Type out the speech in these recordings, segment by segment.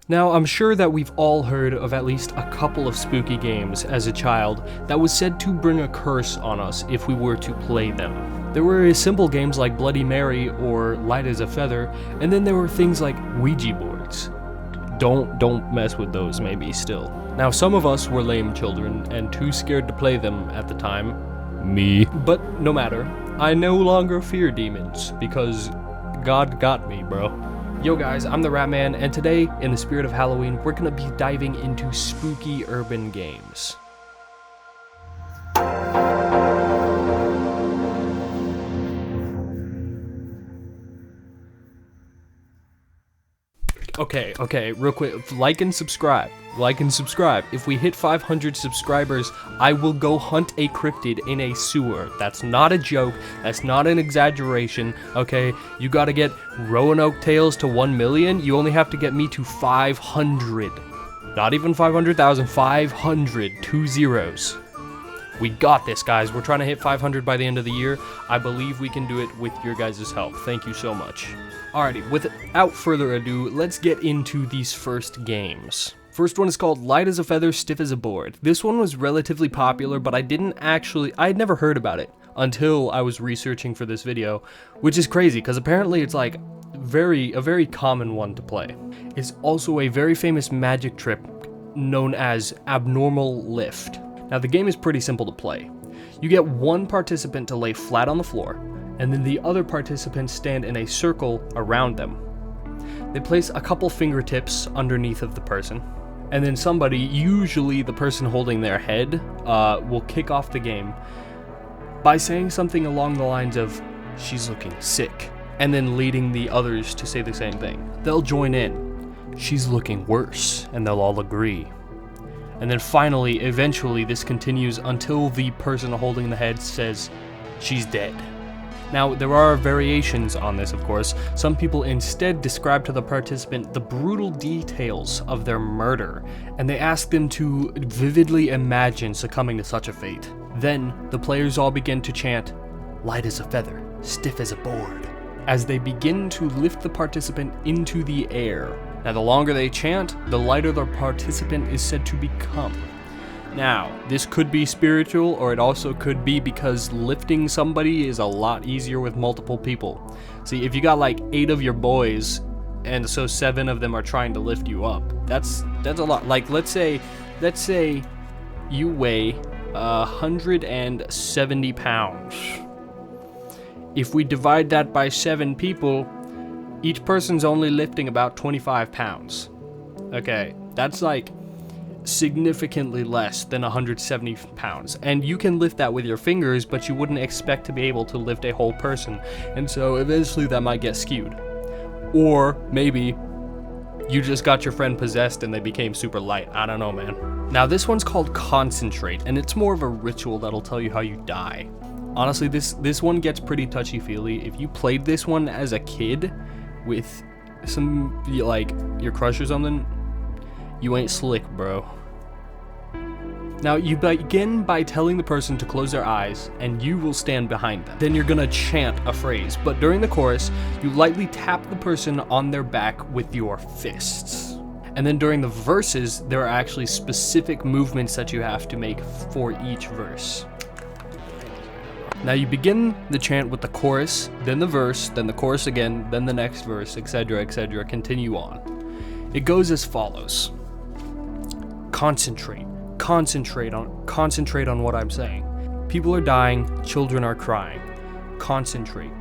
Now, I'm sure that we've all heard of at least a couple of spooky games as a child that was said to bring a curse on us if we were to play them. There were simple games like Bloody Mary or Light as a Feather, and then there were things like Ouija boards. Don't mess with those, maybe, still. Now, some of us were lame children and too scared to play them at the time. Me. But no matter, I no longer fear demons, because God got me, bro. Yo guys, I'm the Rat Man, and today, in the spirit of Halloween, we're gonna be diving into spooky urban games. Okay, real quick, like and subscribe. If we hit 500 subscribers, I will go hunt a cryptid in a sewer. That's not a joke, that's not an exaggeration, okay? You gotta get Roanoke Tales to 1 million, you only have to get me to 500. Not even 500,000, 500, 2 zeros. We got this, guys. We're trying to hit 500 by the end of the year. I believe we can do it with your guys' help. Thank you so much. Alrighty, without further ado, let's get into these first games. First one is called Light as a Feather, Stiff as a Board. This one was relatively popular, but I had never heard about it until I was researching for this video, which is crazy, because apparently it's like a very common one to play. It's also a very famous magic trick known as Abnormal Lift. Now, the game is pretty simple to play. You get one participant to lay flat on the floor, and then the other participants stand in a circle around them. They place a couple fingertips underneath of the person, and then somebody, usually the person holding their head, will kick off the game by saying something along the lines of, "She's looking sick," and then leading the others to say the same thing. They'll join in, "She's looking worse," and they'll all agree. And then finally, eventually, this continues until the person holding the head says, "She's dead." Now, there are variations on this, of course. Some people instead describe to the participant the brutal details of their murder, and they ask them to vividly imagine succumbing to such a fate. Then, the players all begin to chant, "Light as a feather, stiff as a board," as they begin to lift the participant into the air. Now, the longer they chant, the lighter the participant is said to become. Now, this could be spiritual, or it also could be because lifting somebody is a lot easier with multiple people. See, if you got like 8 of your boys, and so 7 of them are trying to lift you up, that's a lot. Like, let's say you weigh 170 pounds. If we divide that by 7 people, each person's only lifting about 25 pounds. Okay, that's like significantly less than 170 pounds. And you can lift that with your fingers, but you wouldn't expect to be able to lift a whole person. And so eventually that might get skewed. Or maybe you just got your friend possessed and they became super light. I don't know, man. Now, this one's called Concentrate, and it's more of a ritual that'll tell you how you die. Honestly, this one gets pretty touchy-feely. If you played this one as a kid with some, like, your crush or something, you ain't slick, bro. Now, you begin by telling the person to close their eyes, and you will stand behind them. Then you're gonna chant a phrase, but during the chorus, you lightly tap the person on their back with your fists. And then during the verses, there are actually specific movements that you have to make for each verse. Now, you begin the chant with the chorus, then the verse, then the chorus again, then the next verse, etc., etc., continue on. It goes as follows. Concentrate on what I'm saying. People are dying, children are crying. Concentrate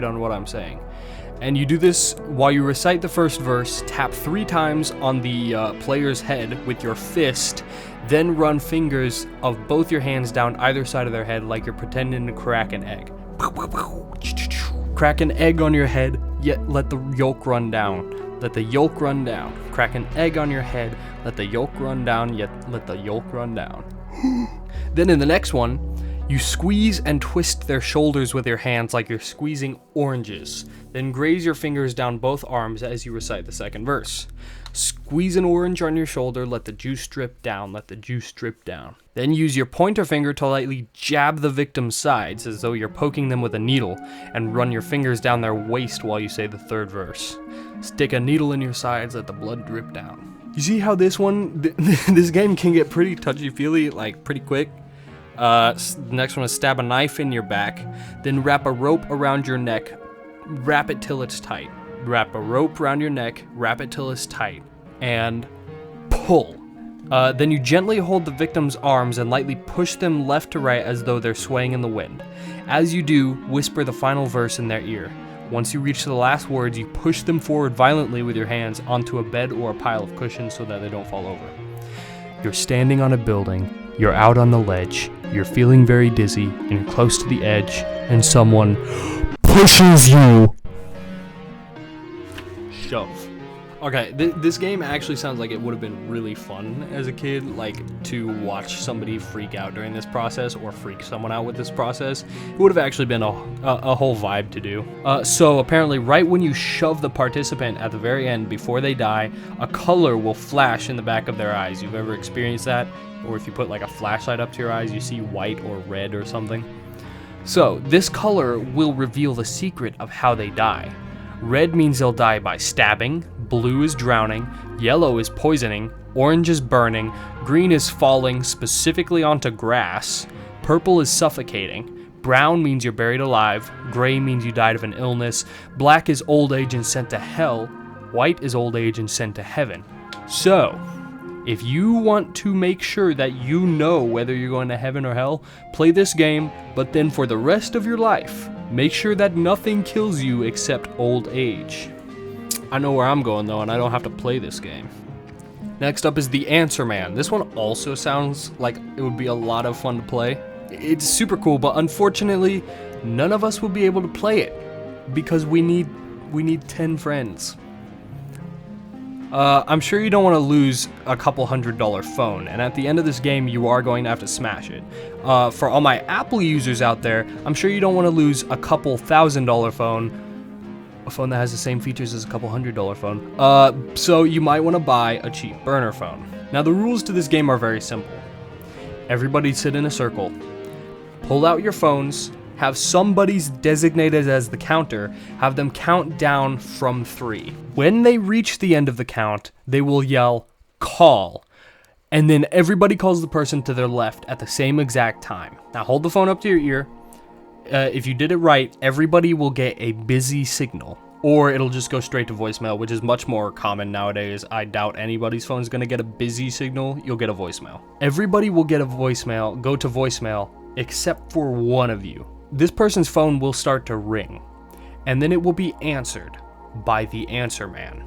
on what I'm saying. And you do this while you recite the first verse, tap 3 times on the player's head with your fist, then run fingers of both your hands down either side of their head like you're pretending to crack an egg. Crack an egg on your head, yet let the yolk run down. Let the yolk run down. Crack an egg on your head, let the yolk run down, yet let the yolk run down. Then in the next one, You squeeze and twist their shoulders with your hands like you're squeezing oranges. Then graze your fingers down both arms as you recite the second verse. Squeeze an orange on your shoulder, let the juice drip down, let the juice drip down. Then use your pointer finger to lightly jab the victim's sides as though you're poking them with a needle, and run your fingers down their waist while you say the third verse. Stick a needle in your sides, let the blood drip down. You see how this game can get pretty touchy-feely, like pretty quick? The next one is stab a knife in your back, then wrap a rope around your neck, wrap it till it's tight. Wrap a rope around your neck, wrap it till it's tight, and pull. Then you gently hold the victim's arms and lightly push them left to right as though they're swaying in the wind. As you do, whisper the final verse in their ear. Once you reach the last words, you push them forward violently with your hands onto a bed or a pile of cushions so that they don't fall over. You're standing on a building. You're out on the ledge, you're feeling very dizzy, and you're close to the edge, and someone pushes you. Shove. Okay, this game actually sounds like it would have been really fun as a kid, like to watch somebody freak out during this process or freak someone out with this process. It would have actually been a whole vibe to do. So apparently right when you shove the participant at the very end before they die, a color will flash in the back of their eyes. You've ever experienced that? Or if you put like a flashlight up to your eyes, you see white or red or something. So this color will reveal the secret of how they die. Red means they'll die by stabbing, blue is drowning, yellow is poisoning, orange is burning, green is falling specifically onto grass, purple is suffocating, brown means you're buried alive, gray means you died of an illness, black is old age and sent to hell, white is old age and sent to heaven. So, if you want to make sure that you know whether you're going to heaven or hell, play this game, but then for the rest of your life, make sure that nothing kills you except old age. I know where I'm going though, and I don't have to play this game. Next up is The Answer Man. This one also sounds like it would be a lot of fun to play. It's super cool, but unfortunately, none of us will be able to play it because we need 10 friends. I'm sure you don't want to lose a couple $100 phone, and at the end of this game, you are going to have to smash it. For all my Apple users out there, I'm sure you don't want to lose a couple $1,000 phone, a phone that has the same features as a couple $100 phone. So you might want to buy a cheap burner phone. Now the rules to this game are very simple. Everybody sit in a circle, pull out your phones, have somebody's designated as the counter, have them count down from 3. When they reach the end of the count, they will yell, "Call." And then everybody calls the person to their left at the same exact time. Now hold the phone up to your ear. If you did it right, everybody will get a busy signal. Or it'll just go straight to voicemail, which is much more common nowadays. I doubt anybody's phone is going to get a busy signal. You'll get a voicemail. Everybody will get a voicemail, go to voicemail, except for one of you. This person's phone will start to ring, and then it will be answered by the Answer Man.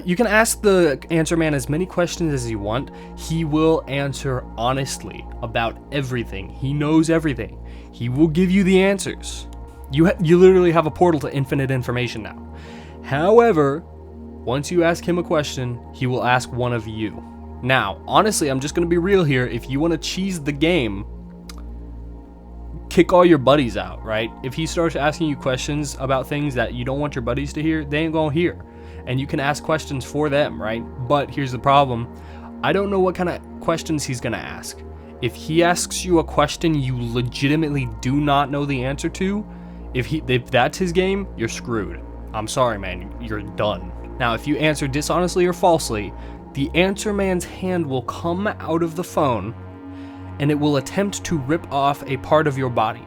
You can ask the Answer Man as many questions as you want. He will answer honestly about everything. He knows everything. He will give you the answers. You literally have a portal to infinite information now. However, once you ask him a question, he will ask one of you. Now, honestly, I'm just going to be real here. If you want to cheese the game, kick all your buddies out, right? If he starts asking you questions about things that you don't want your buddies to hear, they ain't gonna hear. And you can ask questions for them, right? But here's the problem. I don't know what kind of questions he's gonna ask. If he asks you a question you legitimately do not know the answer to, if that's his game, you're screwed. I'm sorry, man, you're done. Now, if you answer dishonestly or falsely, the Answer Man's hand will come out of the phone and it will attempt to rip off a part of your body.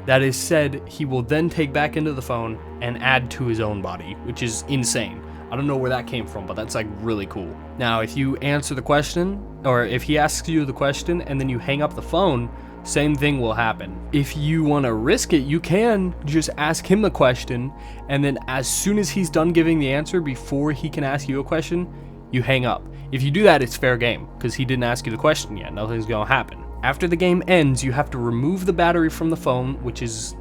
That is said, he will then take back into the phone and add to his own body, which is insane. I don't know where that came from, but that's like really cool. Now, if you answer the question, or if he asks you the question and then you hang up the phone, same thing will happen. If you want to risk it, you can just ask him the question, and then as soon as he's done giving the answer before he can ask you a question, you hang up. If you do that, it's fair game, because he didn't ask you the question yet. Nothing's gonna happen. After the game ends, you have to remove the battery from the phone, which is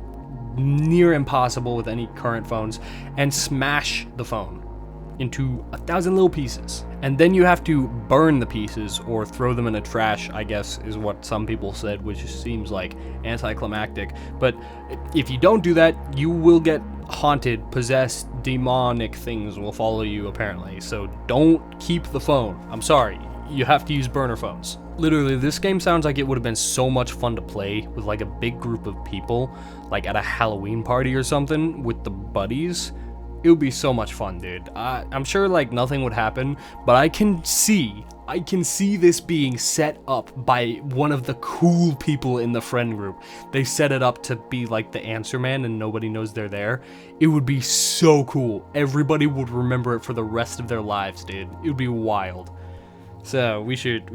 near impossible with any current phones, and smash the phone into 1,000 little pieces. and then you have to burn the pieces or throw them in a trash, I guess is what some people said, which seems like anticlimactic. But if you don't do that, you will get haunted, possessed, demonic things will follow you apparently. So don't keep the phone. I'm sorry, you have to use burner phones. Literally, this game sounds like it would have been so much fun to play with like a big group of people, like at a Halloween party or something with the buddies. It would be so much fun, dude. I'm sure like nothing would happen, but I can see this being set up by one of the cool people in the friend group. They set it up to be like the answer man and nobody knows they're there. It would be so cool. Everybody would remember it for the rest of their lives, dude. It would be wild. So we should,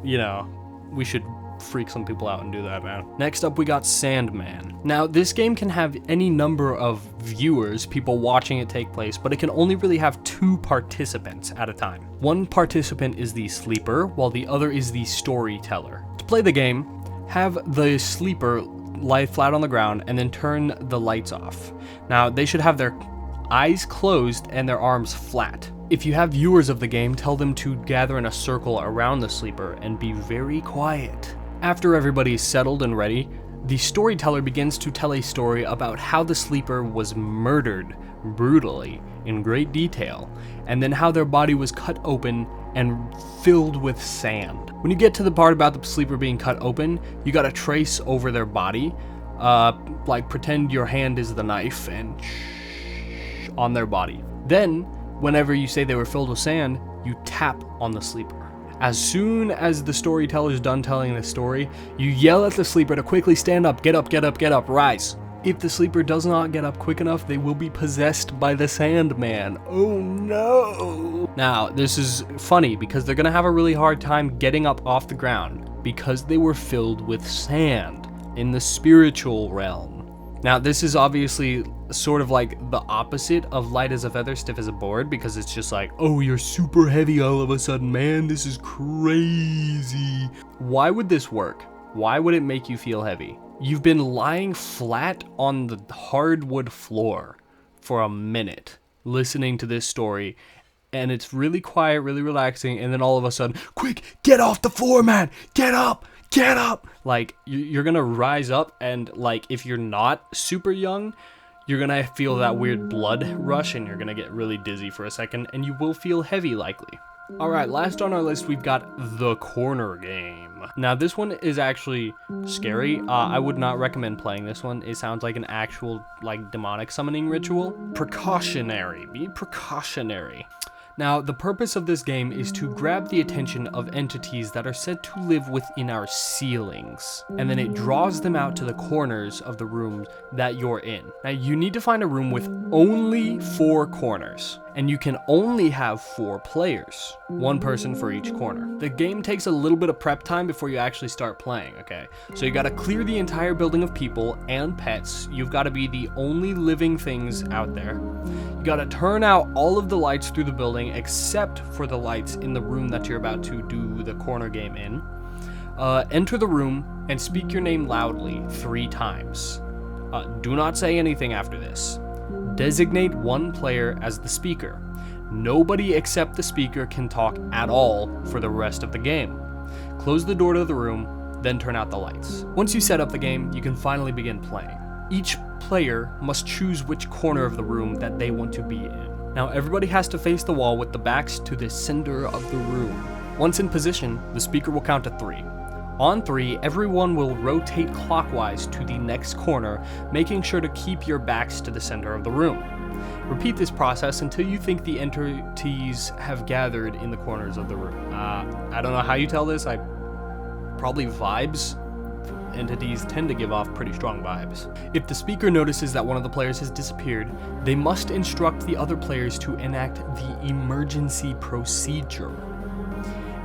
you know, we should freak some people out and do that, man. Next up, we got Sandman. Now, this game can have any number of viewers, people watching it take place, but it can only really have 2 participants at a time. One participant is the sleeper, while the other is the storyteller. To play the game, have the sleeper lie flat on the ground and then turn the lights off. Now, they should have their eyes closed and their arms flat. If you have viewers of the game, tell them to gather in a circle around the sleeper and be very quiet. After everybody is settled and ready, the storyteller begins to tell a story about how the sleeper was murdered brutally in great detail, and then how their body was cut open and filled with sand. When you get to the part about the sleeper being cut open, you gotta trace over their body, like pretend your hand is the knife and on their body. Then, whenever you say they were filled with sand, you tap on the sleeper. As soon as the storyteller is done telling the story, you yell at the sleeper to quickly stand up, get up, get up, get up, rise. If the sleeper does not get up quick enough, they will be possessed by the Sandman. Oh no! Now, this is funny because they're gonna have a really hard time getting up off the ground because they were filled with sand in the spiritual realm. Now, this is obviously sort of like the opposite of light as a feather, stiff as a board, because it's just like, oh, you're super heavy all of a sudden, man, this is crazy. Why would this work? Why would it make you feel heavy? You've been lying flat on the hardwood floor for a minute, listening to this story, and it's really quiet, really relaxing, and then all of a sudden, quick, get off the floor, man, get up! Get up! Like, you're gonna rise up, and like, if you're not super young, you're gonna feel that weird blood rush, and you're gonna get really dizzy for a second, and you will feel heavy likely. Alright, last on our list, we've got The Corner Game. Now, this one is actually scary. I would not recommend playing this one. It sounds like an actual, like, demonic summoning ritual. Precautionary. Be precautionary. Now, the purpose of this game is to grab the attention of entities that are said to live within our ceilings, and then it draws them out to the corners of the rooms that you're in. Now, you need to find a room with only 4 corners, and you can only have 4 players, 1 person for each corner. The game takes a little bit of prep time before you actually start playing, okay? So you gotta clear the entire building of people and pets. You've gotta be the only living things out there. You gotta turn out all of the lights through the building except for the lights in the room that you're about to do the corner game in. Enter the room and speak your name loudly 3 times. Do not say anything after this. Designate 1 player as the speaker. Nobody except the speaker can talk at all for the rest of the game. Close the door to the room, then turn out the lights. Once you set up the game, you can finally begin playing. Each player must choose which corner of the room that they want to be in. Now, everybody has to face the wall with the backs to the center of the room. Once in position, the speaker will count to 3. On 3, everyone will rotate clockwise to the next corner, making sure to keep your backs to the center of the room. Repeat this process until you think the entities have gathered in the corners of the room. I don't know how you tell this, probably vibes. Entities tend to give off pretty strong vibes. If the speaker notices that one of the players has disappeared, they must instruct the other players to enact the emergency procedure.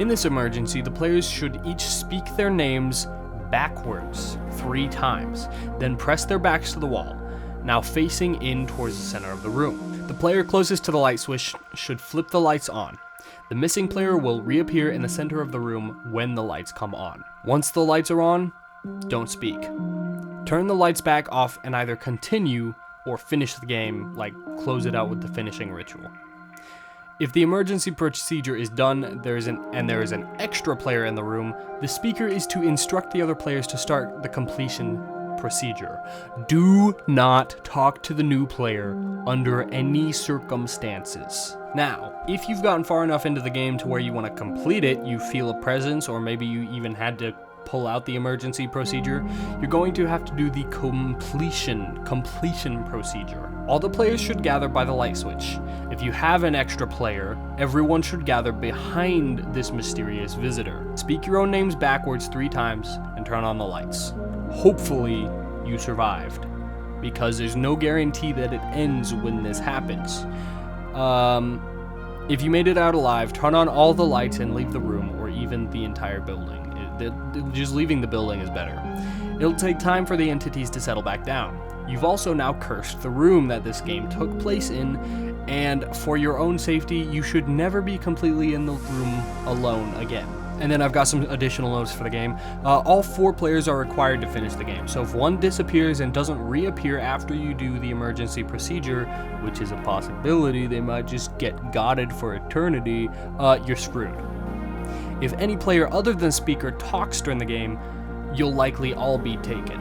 In this emergency, the players should each speak their names backwards 3 times, then press their backs to the wall, now facing in towards the center of the room. The player closest to the light switch should flip the lights on. The missing player will reappear in the center of the room when the lights come on. Once the lights are on, don't speak. Turn the lights back off and either continue or finish the game, like close it out with the finishing ritual. If the emergency procedure is done, and there is an extra player in the room, the speaker is to instruct the other players to start the completion procedure. Do not talk to the new player under any circumstances. Now, if you've gotten far enough into the game to where you want to complete it, you feel a presence, or maybe you even had to pull out the emergency procedure, you're going to have to do the completion procedure. All the players should gather by the light switch. If you have an extra player, everyone should gather behind this mysterious visitor. Speak your own names backwards 3 times and turn on the lights. Hopefully, you survived, because there's no guarantee that it ends when this happens. If you made it out alive, turn on all the lights and leave the room, or even the entire building. Just leaving the building is better. It'll take time for the entities to settle back down. You've also now cursed the room that this game took place in, and for your own safety, you should never be completely in the room alone again. And then I've got some additional notes for the game. All 4 players are required to finish the game, so if one disappears and doesn't reappear after you do the emergency procedure, which is a possibility, they might just get godded for eternity, you're screwed. If any player other than speaker talks during the game, you'll likely all be taken.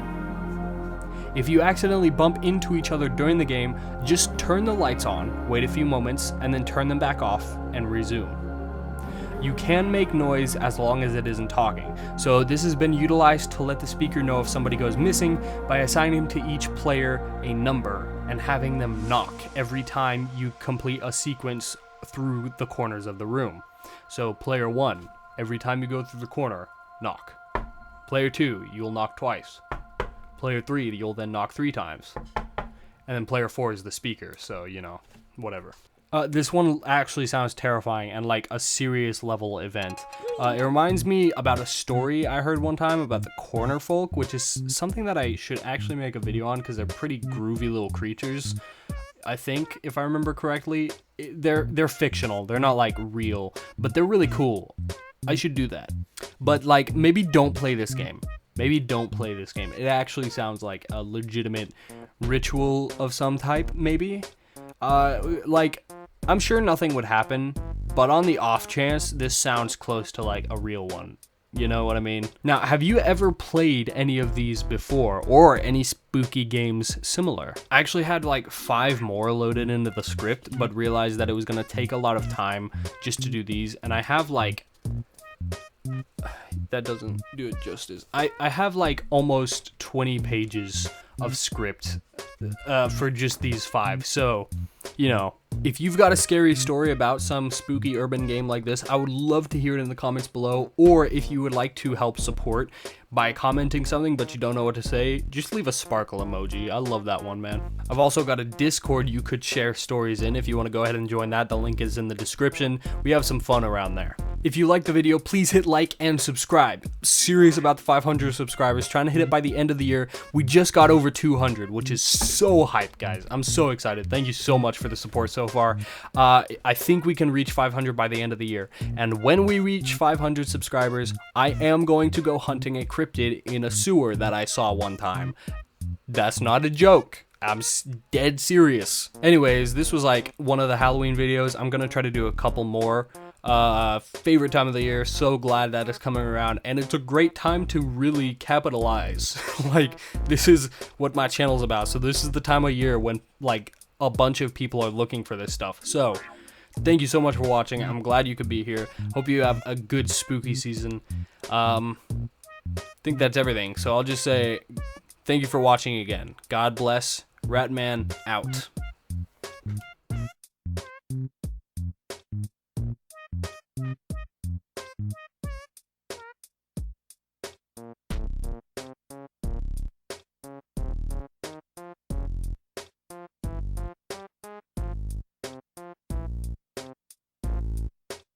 If you accidentally bump into each other during the game, just turn the lights on, wait a few moments, and then turn them back off and resume. You can make noise as long as it isn't talking, so this has been utilized to let the speaker know if somebody goes missing by assigning to each player a number and having them knock every time you complete a sequence through the corners of the room. So player 1, every time you go through the corner, knock. Player 2, you'll knock twice. Player 3, you'll then knock 3 times. And then player 4 is the speaker, so, you know, whatever. This one actually sounds terrifying and like a serious level event. It reminds me about a story I heard one time about the corner folk, which is something that I should actually make a video on because they're pretty groovy little creatures. I think, if I remember correctly, they're fictional. They're not like real, but they're really cool. I should do that. But like, maybe don't play this game. Maybe don't play this game. It actually sounds like a legitimate ritual of some type, maybe. Like, I'm sure nothing would happen, but on the off chance, this sounds close to like a real one. You know what I mean? Now, have you ever played any of these before, or any spooky games similar? I actually had like 5 more loaded into the script, but realized that it was gonna take a lot of time just to do these, and I have like... That doesn't do it justice. I have like almost 20 pages of script for just these 5, so, you know, if you've got a scary story about some spooky urban game like this, I would love to hear it in the comments below, or if you would like to help support by commenting something but you don't know what to say, just leave a sparkle emoji. I love that one, man. I've also got a Discord you could share stories in if you want to go ahead and join that. The link is in the description. We have some fun around there. If you liked the video, please hit like and subscribe. Serious about the 500 subscribers, trying to hit it by the end of the year. We just got over 200, which is so hyped, guys. I'm so excited. Thank you so much for the support so far. I think we can reach 500 by the end of the year. And when we reach 500 subscribers, I am going to go hunting a cryptid in a sewer that I saw one time. That's not a joke. I'm dead serious. Anyways, this was like one of the Halloween videos. I'm gonna try to do a couple more. Favorite time of the year, so glad that it's coming around, and it's a great time to really capitalize. Like, this is what my channel's about, so this is the time of year when like a bunch of people are looking for this stuff. So thank you so much for watching. I'm glad you could be here. Hope you have a good spooky season. I think that's everything, so I'll just say thank you for watching again. God bless. Ratman out.